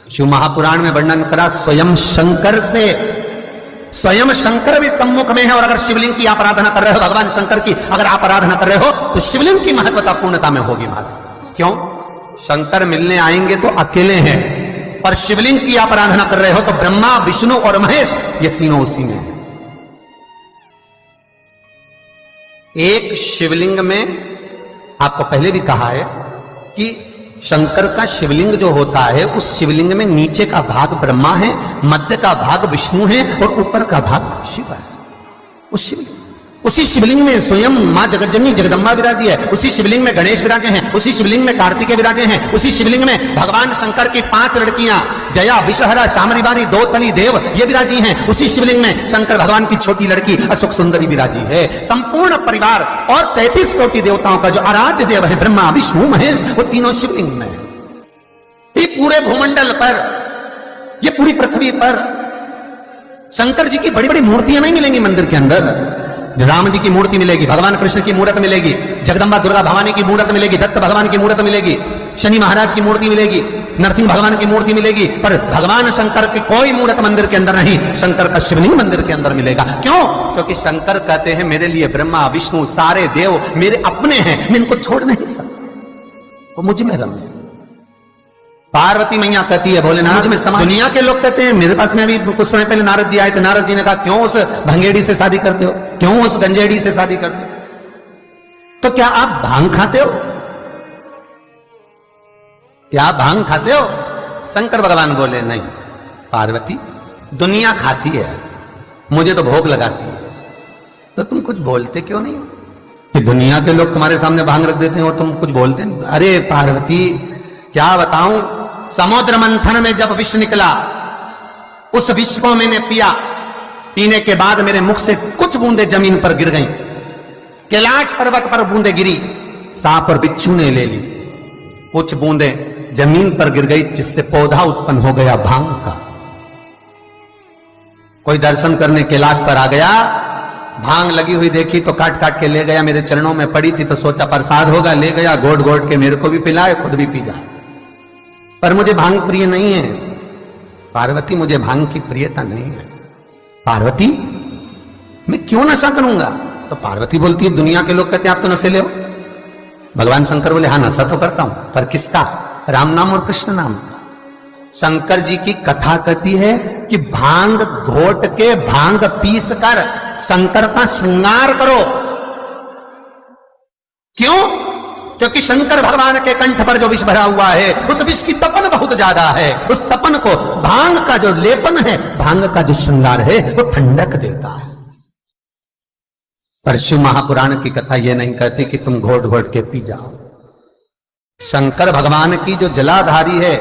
शिव महापुराण में वर्णन करा स्वयं शंकर से, स्वयं शंकर भी सम्मुख में है। और अगर शिवलिंग की आप आराधना कर रहे हो, भगवान शंकर की अगर आप आराधना कर रहे हो, तो शिवलिंग की महत्वता पूर्णता में होगी महाराज। क्यों? शंकर मिलने आएंगे तो अकेले हैं, पर शिवलिंग की आप आराधना कर रहे हो तो ब्रह्मा, विष्णु और महेश ये तीनों उसी में है। एक शिवलिंग में आपको पहले भी कहा है कि शंकर का शिवलिंग जो होता है, उस शिवलिंग में नीचे का भाग ब्रह्मा है, मध्य का भाग विष्णु है और ऊपर का भाग शिव है। उसी शिवलिंग में स्वयं मां जगज्जननी जगदम्बा विराजी है, उसी शिवलिंग में गणेश विराजे हैं, उसी शिवलिंग में कार्तिकेय विराजे हैं, उसी शिवलिंग में भगवान शंकर की 5 लड़कियां जया, विषहरा, शामरीवारी, दो तली देव ये विराजी हैं। उसी शिवलिंग में शंकर भगवान की छोटी लड़की अशोक सुंदरी विराजी है। संपूर्ण परिवार और 33 कोटि देवताओं का जो आराध्य देव है ब्रह्मा, विष्णु, महेश, वो तीनों शिवलिंग में है। ये पूरे भूमंडल पर, ये पूरी पृथ्वी पर शंकर जी की बड़ी बड़ी मूर्तियां नहीं मिलेंगी मंदिर के अंदर। राम जी की मूर्ति मिलेगी, भगवान कृष्ण की मूर्त मिलेगी, जगदम्बा दुर्गा भवानी की मूर्त मिलेगी, दत्त भगवान की मूर्त मिलेगी, शनि महाराज की मूर्ति मिलेगी, नरसिंह भगवान की मूर्ति मिलेगी, पर भगवान शंकर की कोई मूर्त मंदिर के अंदर नहीं। शंकर का शिवलिंग मंदिर के अंदर मिलेगा। क्यों? क्योंकि शंकर कहते हैं मेरे लिए ब्रह्मा, विष्णु, सारे देव मेरे अपने हैं, मैं इनको छोड़ नहीं सकता, वो मुझ में रमे। पार्वती मैया कहती है भोलेनाथ में समा। दुनिया के लोग कहते हैं, मेरे पास में अभी कुछ समय पहले नारद जी आए थे, नारद जी ने कहा क्यों उस भंगेड़ी से शादी करते हो, क्यों उस गंजेड़ी से शादी करते हो? तो क्या आप भांग खाते हो? क्या आप भांग खाते हो? शंकर भगवान बोले नहीं पार्वती, दुनिया खाती है, मुझे तो भोग लगाती है, तो तुम कुछ बोलते क्यों नहीं हो? कि दुनिया के लोग तुम्हारे सामने भांग रख देते हैं और तुम कुछ बोलते नहीं। अरे पार्वती क्या बताऊं, समुद्र मंथन में जब विष निकला, उस विष को मैंने पिया, पीने के बाद मेरे मुख से कुछ बूंदे जमीन पर गिर गईं। कैलाश पर्वत पर बूंदे गिरी, सांप और बिच्छू ने ले ली, कुछ बूंदे जमीन पर गिर गई, जिससे पौधा उत्पन्न हो गया भांग का। कोई दर्शन करने कैलाश पर आ गया, भांग लगी हुई देखी तो काट काट के ले गया, मेरे चरणों में पड़ी थी तो सोचा प्रसाद होगा, ले गया, घोट घोट के मेरे को भी पिलाए, खुद भी पी जाए। पर मुझे भांग प्रिय नहीं है पार्वती, मुझे भांग की प्रियता नहीं है पार्वती, मैं क्यों नशा करूंगा? तो पार्वती बोलती है दुनिया के लोग कहते हैं आप तो नशेले हो। भगवान शंकर बोले हाँ नशा तो करता हूं, पर किसका? राम नाम और कृष्ण नाम का। शंकर जी की कथा कहती है कि भांग घोट के, भांग पीस कर शंकर का श्रृंगार करो। क्यों? क्योंकि शंकर भगवान के कंठ पर जो विष भरा हुआ है, उस विष की तपन बहुत ज्यादा है। उस तपन को भांग का जो लेपन है, भांग का जो श्रृंगार है, वो ठंडक देता है। पर शिव महापुराण की कथा यह नहीं कहती कि तुम घोट घोट के पी जाओ। शंकर भगवान की जो जलाधारी है,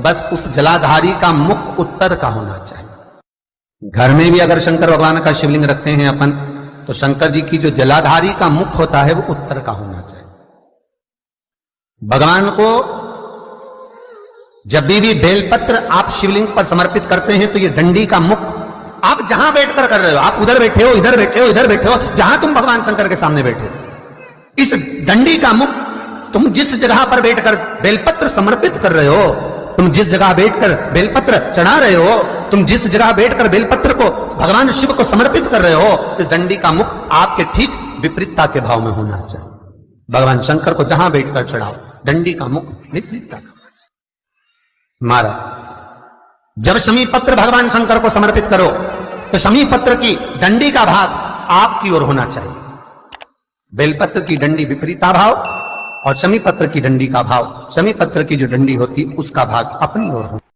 बस उस जलाधारी का मुख उत्तर का होना चाहिए। घर में भी अगर शंकर भगवान का शिवलिंग रखते हैं अपन, तो शंकर जी की जो जलाधारी का मुख होता है वो उत्तर का होना चाहिए। भगवान को जब भी बेलपत्र आप शिवलिंग पर समर्पित करते हैं, तो ये डंडी का मुख आप जहां बैठकर कर रहे हो, आप उधर बैठे हो, इधर बैठे हो, इधर बैठे हो, जहां तुम भगवान शंकर के सामने बैठे हो, इस डंडी का मुख, तुम जिस जगह पर बैठकर बेलपत्र समर्पित कर रहे हो, तुम जिस जगह बैठकर बेलपत्र चढ़ा रहे हो, तुम जिस जगह बैठकर बेलपत्र को भगवान शिव को समर्पित कर रहे हो, इस डंडी का मुख आपके ठीक विपरीतता के भाव में होना चाहिए। भगवान शंकर को जहां बैठकर चढ़ाओ, डंडी का मुख विपरीतता का। महाराज जब शमी पत्र भगवान शंकर को समर्पित करो, तो शमी पत्र की डंडी का भाग आपकी ओर होना चाहिए। बेलपत्र की डंडी विपरीता भाव और शमी पत्र की डंडी का भाव, शमी पत्र की जो डंडी होती उसका भाग अपनी ओर हो।